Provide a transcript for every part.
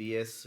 BS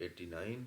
89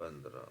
15,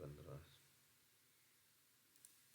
15।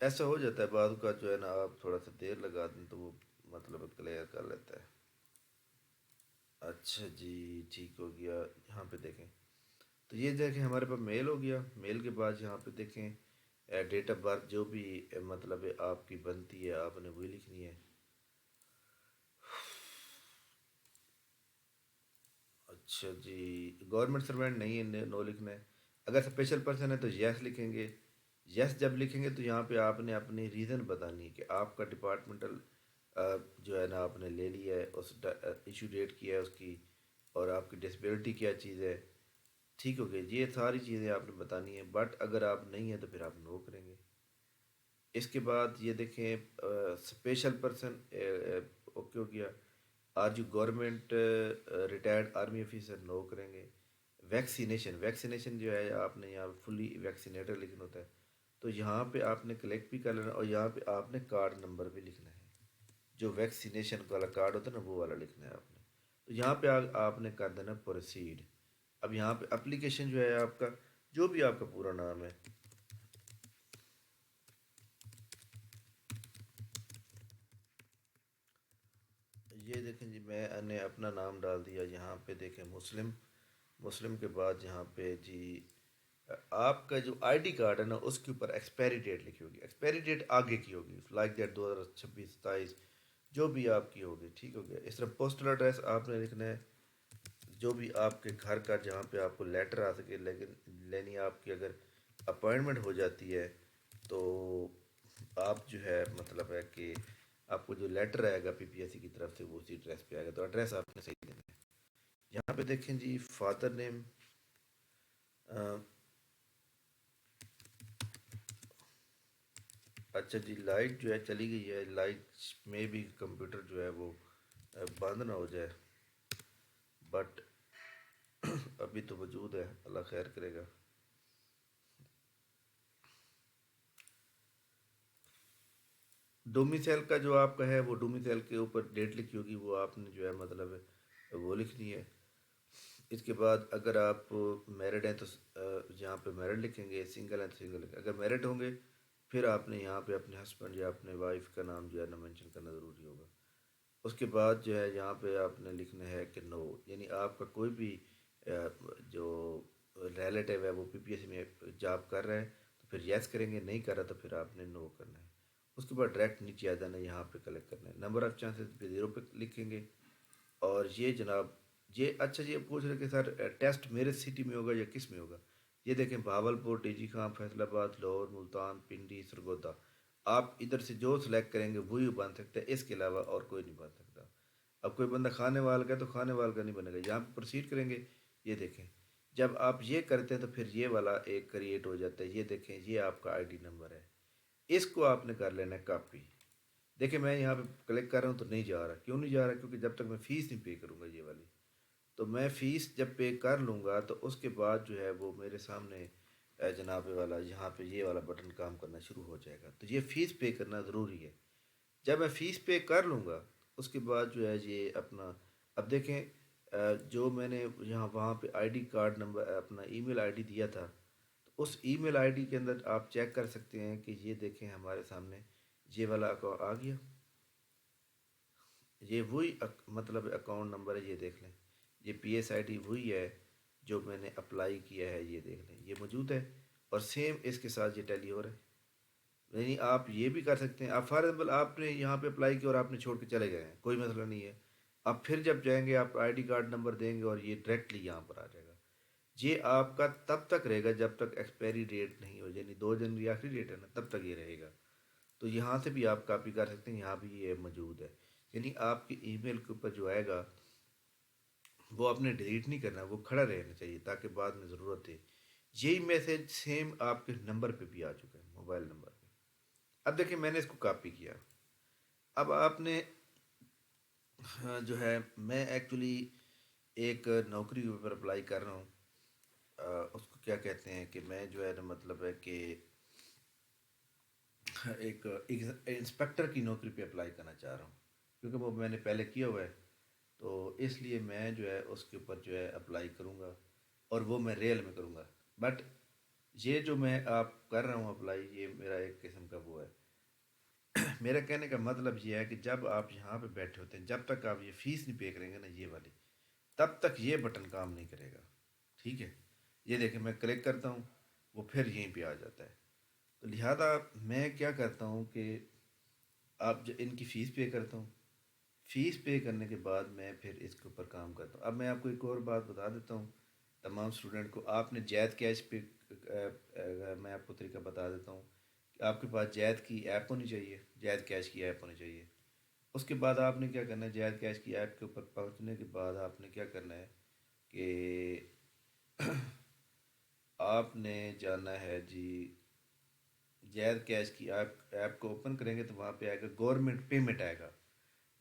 ایسا ہو جاتا ہے بعض کا جو ہے نا، آپ تھوڑا سا دیر لگا دیں تو وہ مطلب کلیئر کر لیتا ہے۔ اچھا جی، ٹھیک ہو گیا۔ یہاں پہ دیکھیں، تو یہ دیکھیں ہمارے پاس میل ہو گیا۔ میل کے بعد یہاں پہ دیکھیں ڈیٹ آف برتھ جو بھی مطلب آپ کی بنتی ہے آپ نے وہی لکھنی ہے۔ اچھا جی، گورنمنٹ سروینٹ نہیں ہے، نو لکھنا ہے۔ اگر اسپیشل پرسن ہے تو یس لکھیں گے۔ یس جب لکھیں گے تو یہاں پہ آپ نے اپنی ریزن بتانی ہے کہ آپ کا ڈپارٹمنٹل جو ہے نا آپ نے لے لی ہے، اس ایشو ڈیٹ کیا ہے اس کی، اور آپ کی ڈسیبلٹی کیا چیز ہے۔ ٹھیک ہو گیا، یہ ساری چیزیں آپ نے بتانی ہیں، بٹ اگر آپ نہیں ہیں تو پھر آپ نو کریں گے۔ اس کے بعد یہ دیکھیں اسپیشل پرسن اوکے ہو گیا۔ Are you government retired army officer, no کریں گے۔ ویکسینیشن، ویکسینیشن جو ہے آپ نے یہاں فلی ویکسینیٹر لکھنا ہوتا ہے، تو یہاں پہ آپ نے کلیکٹ بھی کر لینا، اور یہاں پہ آپ نے کارڈ نمبر بھی لکھنا ہے۔ جو ویکسینیشن والا کارڈ ہوتا ہے نا وہ والا لکھنا ہے آپ نے۔ تو یہاں پہ آپ نے کر دینا پروسیڈ۔ اب یہاں پہ اپلیکیشن جو ہے آپ کا، جو بھی آپ کا پورا نام ہے، یہ دیکھیں جی میں نے اپنا نام ڈال دیا یہاں پہ، دیکھیں مسلم۔ مسلم کے بعد یہاں پہ جی آپ کا جو آئی ڈی کارڈ ہے نا اس کے اوپر ایکسپائری ڈیٹ لکھی ہوگی، ایکسپائری ڈیٹ آگے کی ہوگی، لائک دیٹ 2026 27 جو بھی آپ کی ہوگی۔ ٹھیک ہو گیا۔ اس طرح پوسٹل ایڈریس آپ نے لکھنا ہے، جو بھی آپ کے گھر کا جہاں پہ آپ کو لیٹر آ سکے، لیکن لینی آپ کی اگر اپائنٹمنٹ ہو جاتی ہے تو آپ جو ہے مطلب ہے کہ آپ کو جو لیٹر آئے گا پی پی ایس سی کی طرف سے وہ اسی ایڈریس پہ آئے گا، تو ایڈریس آپ نے صحیح دینا ہے۔ یہاں پہ دیکھیں جی فادر نیم، اچھا جی لائٹ جو ہے چلی گئی ہے، لائٹ میں بھی کمپیوٹر جو ہے وہ بند نہ ہو جائے، بٹ ابھی تو موجود ہے، اللہ خیر کرے گا۔ ڈومیسائل کا جو آپ کا ہے وہ ڈومیسائل کے اوپر ڈیٹ لکھی ہوگی، وہ آپ نے جو ہے مطلب وہ لکھنی ہے۔ اس کے بعد اگر آپ میرڈ ہیں تو یہاں پہ میرڈ لکھیں گے، سنگل ہیں تو سنگل لکھیں گے۔ اگر میرڈ ہوں گے پھر آپ نے یہاں پہ اپنے ہسبینڈ یا اپنے وائف کا نام جو ہے نا مینشن کرنا ضروری ہوگا۔ اس کے بعد جو ہے یہاں پہ آپ نے لکھنا ہے کہ نو، یعنی آپ کا کوئی بھی جو ریلیٹیو ہے وہ پی پی ایس سی میں جاب کر رہا ہے تو پھر یس کریں گے، نہیں کر رہا تو پھر آپ نے نو کرنا ہے۔ اس کے بعد ڈائریکٹ نیچے آ جانا ہے، یہاں پہ کلک کرنا ہے، نمبر آف چانسز پہ 0 پہ لکھیں گے۔ اور یہ جناب، یہ اچھا جی یہ پوچھ رہے کہ سر ٹیسٹ میرے سٹی میں ہوگا یا کس میں ہوگا؟ یہ دیکھیں بھاولپور، ٹی جی خان، فیصل آباد، لاہور، ملتان، پنڈی، سرگودا، آپ ادھر سے جو سلیکٹ کریں گے وہی بن سکتا ہے، اس کے علاوہ اور کوئی نہیں بن سکتا۔ اب کوئی بندہ کھانے وال کا ہے تو کھانے وال کا نہیں بنے گا، یہاں پہ پروسیڈ کریں گے۔ یہ دیکھیں جب آپ یہ کرتے ہیں تو پھر یہ والا ایک کریٹ ہو جاتا ہے، یہ دیکھیں یہ آپ کا آئی ڈی نمبر ہے، اس کو آپ نے کر لینا ہے کاپی۔ دیکھیں میں یہاں پہ کلک کر رہا ہوں تو نہیں جا رہا، کیوں نہیں جا رہا؟ کیونکہ جب تک میں فیس نہیں پے کروں گا یہ والی، تو میں فیس جب پے کر لوں گا تو اس کے بعد جو ہے وہ میرے سامنے جناب والا یہاں پہ یہ والا بٹن کام کرنا شروع ہو جائے گا، تو یہ فیس پے کرنا ضروری ہے۔ جب میں فیس پے کر لوں گا اس کے بعد جو ہے یہ اپنا، اب دیکھیں جو میں نے یہاں وہاں پہ آئی ڈی کارڈ نمبر اپنا ای میل آئی ڈی دیا تھا، تو اس ای میل آئی ڈی کے اندر آپ چیک کر سکتے ہیں کہ یہ دیکھیں ہمارے سامنے یہ والا آ گیا، یہ وہی مطلب اکاؤنٹ نمبر ہے، یہ دیکھ لیں، یہ پی ایس آئی ڈی وہی ہے جو میں نے اپلائی کیا ہے، یہ دیکھ لیں یہ موجود ہے، اور سیم اس کے ساتھ یہ ٹیلی ہو رہا ہے۔ یعنی آپ یہ بھی کر سکتے ہیں، آپ فار ایگزامپل آپ نے یہاں پہ اپلائی کیا اور آپ نے چھوڑ کے چلے گئے ہیں، کوئی مسئلہ نہیں ہے، آپ پھر جب جائیں گے آپ آئی ڈی کارڈ نمبر دیں گے اور یہ ڈائریکٹلی یہاں پر آ جائے گا۔ یہ آپ کا تب تک رہے گا جب تک ایکسپائری ڈیٹ نہیں ہو، یعنی 2 جنوری آخری ڈیٹ ہے نا، تب تک یہ رہے گا۔ تو یہاں سے بھی آپ کاپی کر سکتے ہیں، یہاں بھی یہ موجود ہے، یعنی آپ کی ای میل کے اوپر جو آئے گا وہ آپ نے ڈیلیٹ نہیں کرنا، وہ کھڑا رہنا چاہیے تاکہ بعد میں ضرورت ہے۔ یہی میسج سیم آپ کے نمبر پہ بھی آ چکا ہے، موبائل نمبر پہ۔ اب دیکھیں میں نے اس کو کاپی کیا، اب آپ نے جو ہے میں ایکچولی ایک نوکری کے اوپر اپلائی کر رہا ہوں، اس کو کیا کہتے ہیں کہ میں جو ہے نا مطلب ہے کہ ایک انسپیکٹر کی نوکری پہ اپلائی کرنا چاہ رہا ہوں، کیونکہ وہ میں نے پہلے کیا ہوا ہے، تو اس لیے میں جو ہے اس کے اوپر جو ہے اپلائی کروں گا، اور وہ میں ریل میں کروں گا۔ بٹ یہ جو میں آپ کر رہا ہوں اپلائی، یہ میرا ایک قسم کا وہ ہے. میرا کہنے کا مطلب یہ ہے کہ جب آپ یہاں پہ بیٹھے ہوتے ہیں، جب تک آپ یہ فیس نہیں پے کریں گے نا یہ والی، تب تک یہ بٹن کام نہیں کرے گا. ٹھیک ہے. یہ دیکھیں میں کلک کرتا ہوں، وہ پھر یہیں پہ آ جاتا ہے. تو لہٰذا میں کیا کرتا ہوں کہ آپ جو ان کی فیس پے کرتا ہوں، فیس پے کرنے کے بعد میں پھر اس کے اوپر کام کرتا ہوں. اب میں آپ کو ایک اور بات بتا دیتا ہوں تمام اسٹوڈنٹ کو. آپ نے جید کیش پہ میں آپ کو طریقہ بتا دیتا ہوں کہ آپ کے پاس جید کی ایپ ہونی چاہیے، جید کیش کی ایپ ہونی چاہیے. اس کے بعد آپ نے کیا کرنا ہے، جید کیش کی ایپ کے اوپر پہنچنے کے بعد آپ نے کیا کرنا ہے کہ آپ نے جانا ہے جی، جید کیش کی ایپ کو اوپن کریں گے تو وہاں پہ آئے گا گورنمنٹ پیمنٹ آئے گا.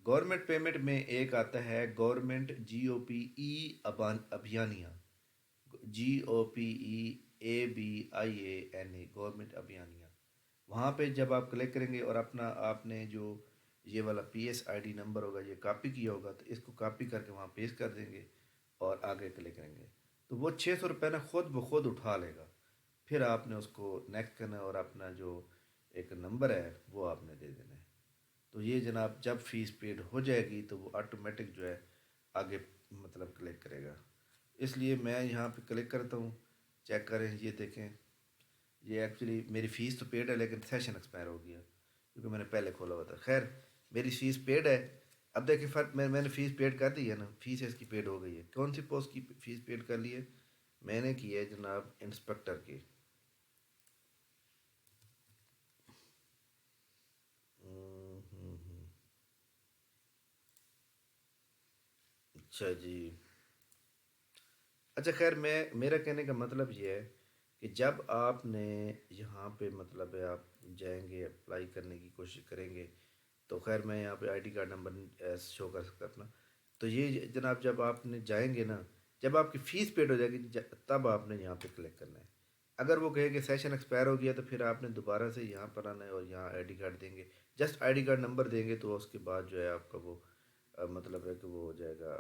گورنمنٹ پیمنٹ میں ایک آتا ہے government G O P E ابھیانیہ، G O P E A B I A N A, government ابھیانیہ. وہاں پہ جب آپ کلک کریں گے اور اپنا آپ نے جو یہ والا P S I D number ہوگا یہ کاپی کیا ہوگا تو اس کو کاپی کر کے وہاں پیسٹ کر دیں گے اور آگے کلک کریں گے تو وہ 600 روپے نا خود بخود اٹھا لے گا. پھر آپ نے اس کو نیکسٹ کرنا ہے اور اپنا جو ایک نمبر ہے وہ آپ نے دے دینا ہے. تو یہ جناب جب فیس پیڈ ہو جائے گی تو وہ آٹومیٹک جو ہے آگے مطلب کلک کرے گا. اس لیے میں یہاں پہ کلک کرتا ہوں، چیک کریں یہ دیکھیں یہ ایکچولی میری فیس تو پیڈ ہے لیکن سیشن ایکسپائر ہو گیا کیونکہ میں نے پہلے کھولا ہوا تھا. خیر میری فیس پیڈ ہے. اب دیکھیں فرق میں نے فیس پیڈ کر دی ہے نا، فیس اس کی پیڈ ہو گئی ہے. کون سی پوسٹ کی فیس پیڈ کر لی ہے؟ میں نے کی ہے جناب انسپیکٹر کی. اچھا جی. اچھا خیر میرا کہنے کا مطلب یہ ہے کہ جب آپ نے یہاں پہ مطلب ہے آپ جائیں گے اپلائی کرنے کی کوشش کریں گے تو خیر میں یہاں پہ آئی ڈی کارڈ نمبر شو کر سکتا اپنا. تو یہ جناب جب آپ نے جائیں گے نا، جب آپ کی فیس پیڈ ہو جائے گی تب آپ نے یہاں پہ کلک کرنا ہے. اگر وہ کہے کہ سیشن ایکسپائر ہو گیا تو پھر آپ نے دوبارہ سے یہاں پر آنا ہے اور یہاں آئی ڈی کارڈ دیں گے. Just I D card number دیں گے تو اس کے بعد جو ہے آپ کا وہ مطلب ہے کہ وہ ہو جائے گا،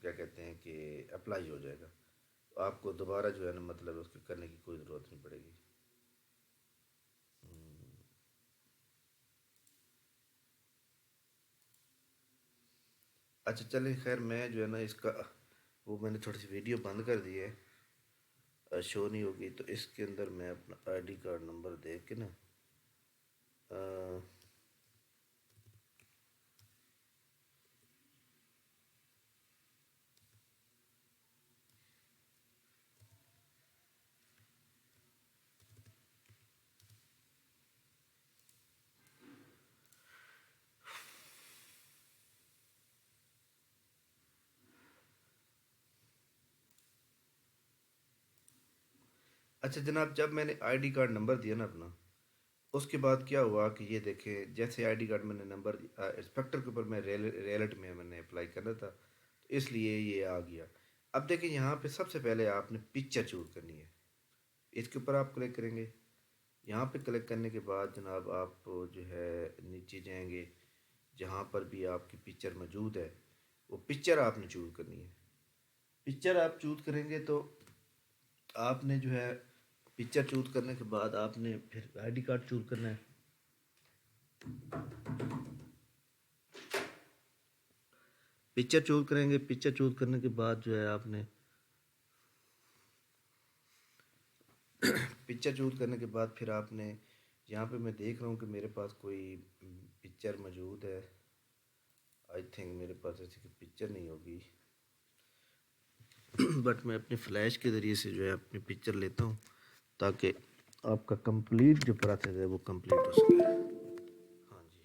کیا کہتے ہیں کہ اپلائی ہو جائے گا. آپ کو دوبارہ جو ہے نا مطلب اس کے کرنے کی کوئی ضرورت نہیں پڑے گی. اچھا چلیں خیر میں جو ہے نا اس کا وہ میں نے تھوڑی سی ویڈیو بند کر دی ہے، شو نہیں ہوگی تو اس کے اندر میں اپنا آئی ڈی کارڈ نمبر دے کے نا اچھا جناب جب میں نے آئی ڈی کارڈ نمبر دیا نا اپنا، اس کے بعد کیا ہوا کہ یہ دیکھیں جیسے آئی ڈی کارڈ میں نے نمبر انسپیکٹر کے اوپر میں ریلٹ میں نے اپلائی کرنا تھا تو اس لیے یہ آ گیا. اب دیکھیں یہاں پہ سب سے پہلے آپ نے پکچر چوز کرنی ہے. اس کے اوپر آپ کلک کریں گے. یہاں پہ کلک کرنے کے بعد جناب آپ جو ہے نیچے جائیں گے، جہاں پر بھی آپ کی پکچر موجود ہے وہ پکچر آپ نے چوز کرنی ہے. پکچر آپ چوز کریں گے تو آپ نے جو ہے پکچر چوز کرنے کے بعد آپ نے پھر آئی ڈی کارڈ چوز کرنا ہے. پکچر چوز کریں گے. پکچر چوز کرنے کے بعد جو ہے آپ نے پکچر چوز کرنے کے بعد پھر آپ نے یہاں پہ میں دیکھ رہا ہوں کہ میرے پاس کوئی پکچر موجود ہے. آئی تھنک میرے پاس ایسی کوئی پکچر نہیں ہوگی بٹ میں اپنے فلیش کے ذریعے سے جو ہے اپنی پکچر لیتا ہوں تاکہ آپ کا کمپلیٹ جو پروسیس ہے وہ کمپلیٹ ہو سکے. ہاں جی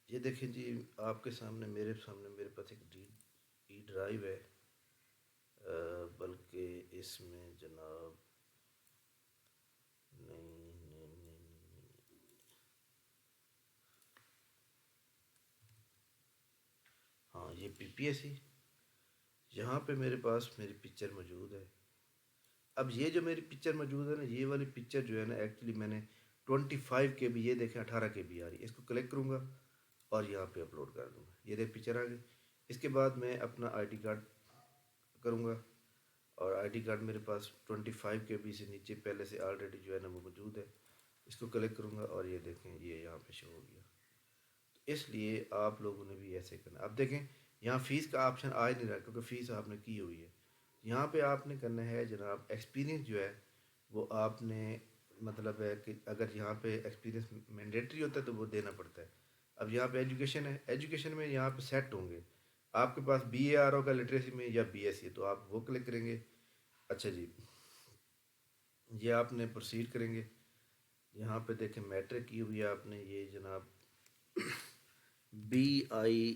یہ دیکھیں جی آپ کے سامنے میرے پاس ایک ڈی ڈرائیو ہے، بلکہ اس میں جناب نہیں ہاں یہ پی پی ایس سی، یہاں پہ میرے پاس میری پکچر موجود ہے. اب یہ جو میری پکچر موجود ہے نا یہ والی پکچر جو ہے نا ایکچولی میں نے 25 کے بی، یہ دیکھیں 18 کے بی آ رہی ہے. اس کو کلک کروں گا اور یہاں پہ اپلوڈ کر دوں گا. یہ دیکھ پکچر آ گئی. اس کے بعد میں اپنا آئی ڈی کارڈ کروں گا. اور آئی ڈی کارڈ میرے پاس 25 KB سے نیچے پہلے سے آلریڈی جو ہے نا وہ موجود ہے. اس کو کلک کروں گا اور یہ دیکھیں یہ یہاں پہ شو ہو گیا. اس لیے آپ لوگوں نے بھی ایسے کرنا. اب دیکھیں یہاں فیس کا آپشن آ ہی نہیں رہا کیونکہ فیس آپ نے کی ہوئی ہے. یہاں پہ آپ نے کرنا ہے جناب ایکسپیرینس جو ہے وہ آپ نے مطلب ہے کہ اگر یہاں پہ ایکسپیرینس مینڈیٹری ہوتا ہے تو وہ دینا پڑتا ہے. اب یہاں پہ ایجوکیشن ہے, ایجوکیشن میں یہاں پہ سیٹ ہوں گے. آپ کے پاس بی اے آر ہوگا لٹریسی میں یا بی ایس سی, تو آپ وہ کلک کریں گے. اچھا جی, یہ آپ نے پروسیڈ کریں گے. یہاں پہ دیکھیں میٹرک کی ہوئی ہے آپ نے, یہ جناب BI,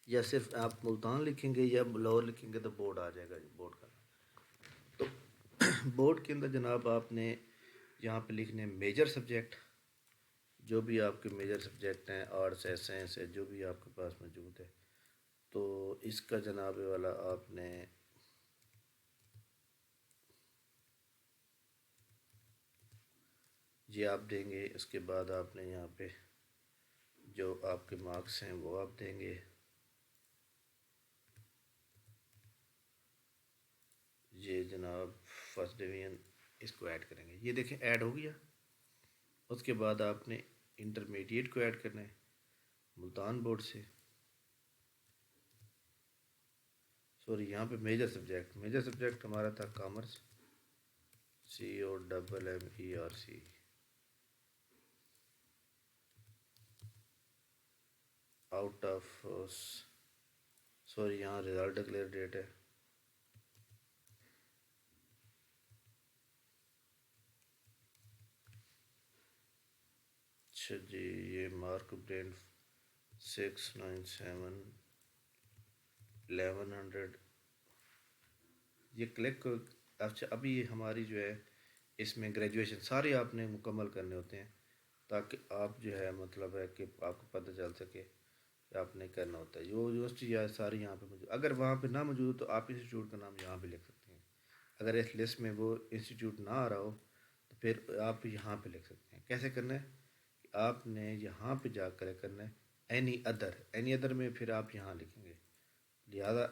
یا صرف آپ ملتان لکھیں گے یا بلور لکھیں گے تو بورڈ آ جائے گا جی, بورڈ کا. تو بورڈ کے اندر جناب آپ نے یہاں پہ لکھنے میجر سبجیکٹ, جو بھی آپ کے میجر سبجیکٹ ہیں, آرٹس ہے, سائنس ہے, جو بھی آپ کے پاس موجود ہے. تو اس کا جناب والا آپ نے یہ آپ دیں گے. اس کے بعد آپ نے یہاں پہ جو آپ کے مارکس ہیں وہ آپ دیں گے. یہ جناب فرسٹ ڈویژن اس کو ایڈ کریں گے. یہ دیکھیں ایڈ ہو گیا. اس کے بعد آپ نے انٹرمیڈیٹ کو ایڈ کرنا ہے ملتان بورڈ سے. سوری, یہاں پہ میجر سبجیکٹ ہمارا تھا commerce, COMMERC. Out of sorry, یہاں رزلٹ ڈکلیئر ڈیٹ ہے. اچھا جی, یہ مارک برینڈ 697 1100 یہ کلک کو. اچھا, ابھی یہ ہماری جو ہے اس میں گریجویشن سارے آپ نے مکمل کرنے ہوتے ہیں تاکہ آپ جو ہے مطلب ہے کہ آپ کو پتہ چل سکے کہ آپ نے کرنا ہوتا ہے. جو یونیورسٹی یا ساری یہاں پہ موجود, اگر وہاں پہ نہ موجود ہو تو آپ انسٹیٹیوٹ کا نام یہاں پہ لکھ سکتے ہیں. اگر اس لسٹ میں وہ انسٹیٹیوٹ نہ آ رہا ہو تو پھر آپ یہاں پہ لکھ سکتے ہیں. کیسے کرنا ہے کہ آپ نے یہاں پہ جا کر کرنا ہے اینی ادر میں پھر آپ یہاں لکھیں گے. لہذا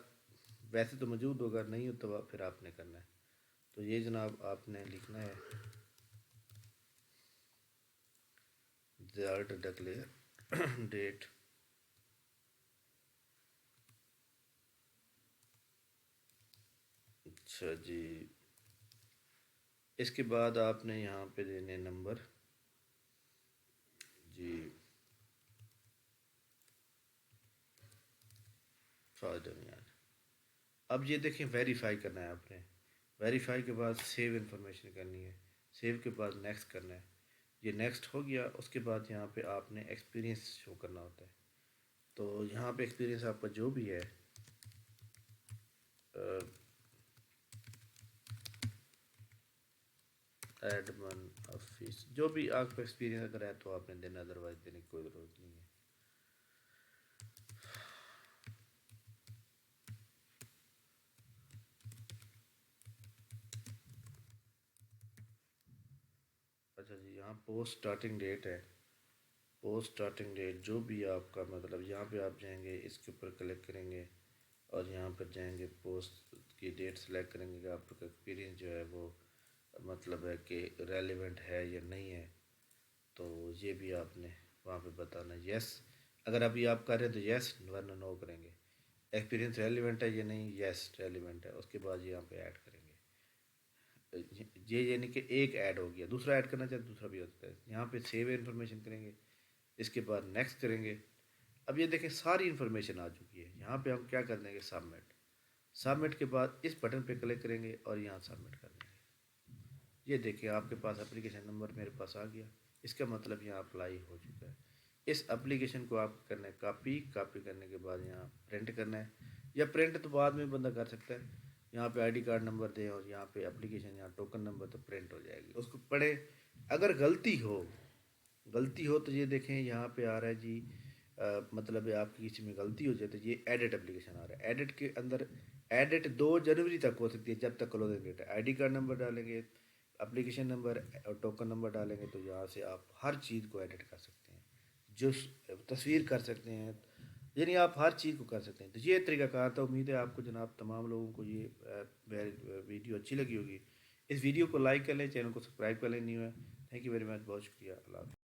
ویسے تو موجود ہوگا, نہیں ہو تو پھر آپ نے کرنا ہے. تو یہ جناب آپ نے لکھنا ہے رزلٹ ڈکلیئر ڈیٹ. اچھا جی, اس کے بعد آپ نے یہاں پہ دینے نمبر جی فادر. اب یہ دیکھیں ویریفائی کرنا ہے آپ نے. ویریفائی کے بعد سیو انفارمیشن کرنی ہے. سیو کے بعد نیکسٹ کرنا ہے. یہ نیکسٹ ہو گیا. اس کے بعد یہاں پہ آپ نے ایکسپیرینس شو کرنا ہوتا ہے. تو یہاں پہ ایکسپیرینس آپ کا جو بھی ہے ایڈمن آفس, جو بھی آپ کا ایکسپیرینس اگر ہے تو آپ نے دینا, ادروائز دینے کی کوئی ضرورت نہیں ہے. اچھا جی, یہاں پوسٹ اسٹارٹنگ ڈیٹ ہے. پوسٹ اسٹارٹنگ ڈیٹ جو بھی آپ کا مطلب یہاں پہ آپ جائیں گے, اس کے اوپر کلک کریں گے اور یہاں پر جائیں گے, پوسٹ کی ڈیٹ سلیکٹ کریں گے کہ آپ کا ایکسپیرینس جو ہے وہ مطلب ہے کہ ریلیونٹ ہے یا نہیں ہے. تو یہ بھی آپ نے وہاں پہ بتانا یس. اگر ابھی آپ کر رہے ہیں تو یس, ورنہ نو کریں گے. ایکسپیرینس ریلیونٹ ہے یا نہیں, یس ریلیونٹ ہے. اس کے بعد یہاں پہ ایڈ کریں گے. یہ یعنی کہ ایک ایڈ ہو گیا, دوسرا ایڈ کرنا چاہتے دوسرا بھی ہو سکتا ہے. یہاں پہ سیو انفارمیشن کریں گے. اس کے بعد نیکسٹ کریں گے. اب یہ دیکھیں ساری انفارمیشن آ چکی ہے. یہاں پہ ہم کیا کر دیں گے, سبمٹ. سبمٹ کے بعد اس بٹن پہ کلک کریں گے اور یہاں سبمٹ کر دیں گے. یہ دیکھیں آپ کے پاس اپلیکیشن نمبر میرے پاس آ گیا. اس کا مطلب یہاں اپلائی ہو چکا ہے. اس اپلیکیشن کو آپ کرنا ہے کاپی کرنے کے بعد یہاں پرنٹ کرنا ہے, یا پرنٹ تو بعد میں بندہ کر سکتا ہے. یہاں پہ ID کارڈ نمبر دیں اور یہاں پہ اپلیکیشن, یہاں ٹوکن نمبر, تو پرنٹ ہو جائے گی. اس کو پڑھیں. اگر غلطی ہو تو یہ دیکھیں یہاں پہ آ رہا ہے جی مطلب آپ کی کسی میں غلطی ہو جائے تو یہ ایڈٹ اپلیکیشن آ رہا ہے. ایڈٹ کے اندر ایڈٹ 2 جنوری تک ہو سکتی ہے, جب تک کلوزنگ ڈیٹ ہے. ID کارڈ نمبر ڈالیں گے, اپلیکیشن نمبر اور ٹوکن نمبر ڈالیں گے تو یہاں سے آپ ہر چیز کو ایڈٹ کر سکتے ہیں. جو تصویر کر سکتے ہیں, یعنی آپ ہر چیز کو کر سکتے ہیں. تو یہ طریقہ کار تھا. امید ہے آپ کو جناب تمام لوگوں کو یہ ویڈیو اچھی لگی ہوگی. اس ویڈیو کو لائک کر لیں, چینل کو سبسکرائب کر لیں نہیں ہوا. تھینک یو ویری مچ, بہت شکریہ, اللہ حافظ.